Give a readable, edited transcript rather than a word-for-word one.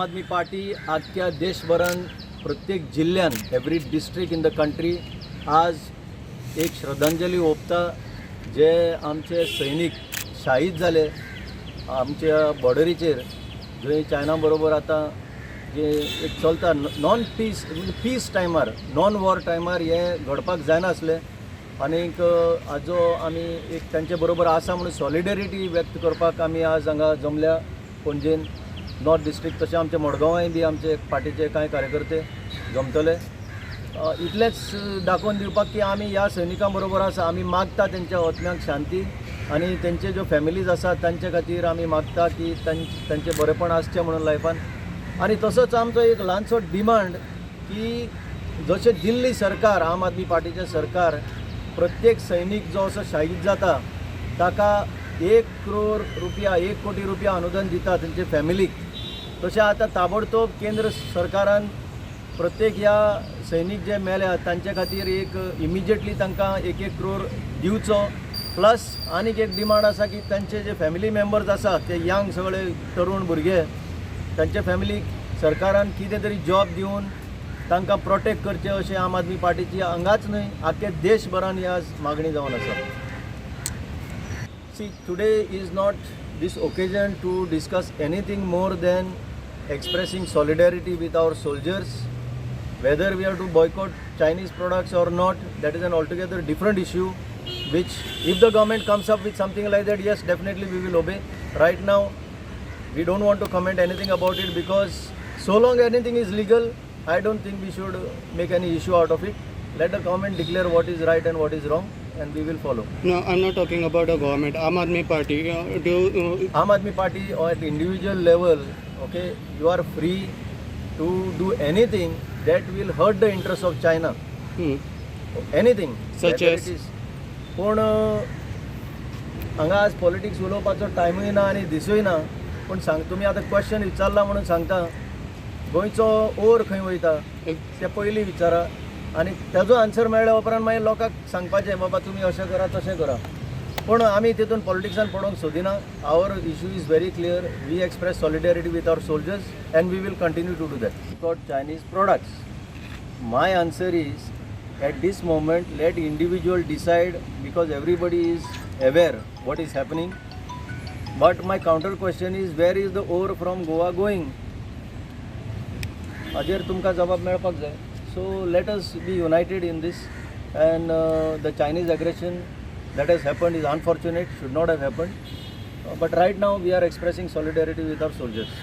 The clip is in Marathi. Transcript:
आदमी पार्टी आख्या देशभरान प्रत्येक जिल्ल्यान every district in the country आज एक श्रद्धांजली ओंपता जे आमचे सैनीक शाहीद जाले आमच्या बॉर्डरीचेर जंय चायना बरोबर आता जे एक चलता नॉन पीस पीस टायमार नॉन वॉर टायमार हे घडपाक जायनासलें आनीक हाजो आमी एक तांचे बरोबर आसा म्हणून सॉलिडेरिटी व्यक्त करपाक आमी आज हांगा जमल्या पणजेन नॉर्थ डिस्ट्रिक्ट तशें आमच्या मडगांवांय बी आमचे पार्टीचे कांय कार्यकर्ते जमतले इतलेंच दाखोवन दिवपाक की आमी ह्या सैनिकां बरोबर आसा आमी मागता तेंच्या आत्म्याक शांती आनी तेंचे ज्यो फॅमिलीज आसात तांचे खातीर आमी मागता की तांचें बरेपण आसचें म्हणून लायफान आनी तसोच आमचो एक ल्हानसो डिमांड की जशें दिल्ली सरकार आम आदमी पार्टीचें सरकार प्रत्येक सैनीक जो असो शाहीद जाता ताका 1 करोड रुपया 1 कोटी रुपया अनुदान दिता तेंचे फॅमिलीक तशें आतां ताबडतोब केंद्र सरकारान प्रत्येक ह्या सैनीक जे मेल्या तांचे खातीर एक इमिजिएटली तांकां 1 करोड दिवचो प्लस आनीक एक डिमांड आसा की तांचे जे फॅमिली मेंबर्स आसा ते यंग सगळे तरूण भुरगे तांचे फॅमिलीक सरकारान कितें तरी जॉब दिवन तांकां प्रोटेक्ट करचें अशें आम आदमी पार्टीची हांगाच न्हय आख्या देशभरान ही आज मागणी जावन आसा see today is not this occasion to discuss anything more than expressing solidarity with our soldiers. Whether we have to boycott Chinese products or not, that is an altogether different issue, which if the government comes up with something like that, yes, definitely we will obey. Right now, we don't want to comment anything about it because so long anything is legal, I don't think we should make any issue out of it. Let the government declare what is right and what is wrong, and we will follow. No, I'm not talking about a government. Aam Aadmi Party. Aam Aadmi Party or at individual level, okay, you are free to do anything that will hurt the interests of China. Anything. Such as? पण हांगा आज पॉलिटिक्स उलोवपाचो टायमूय ना आनी दिसूय ना पूण सांग तुमी आतां क्वेश्चन विचारला म्हणून सांगता गोंयचो ओर खंय वयता ते पयलीं विचारा आनी तेजो आन्सर मेळ्ळ्या उपरांत मागीर लोकांक सांगपाचें बाबा तुमी अशें करा तशें करा पण आमी तितून पॉलिटिक्सान पडोवंक सोदिना our issue is very clear we express solidarity with our soldiers and we will continue to do that got Chinese products my answer is at this moment let individual decide because everybody is aware what is happening but my counter question is where is the ore from Goa going हाजेर तुमकां जबाब मेळपाक जाय so let us be united in this and the Chinese aggression that has happened is unfortunate should not have happened but right now we are expressing solidarity with our soldiers.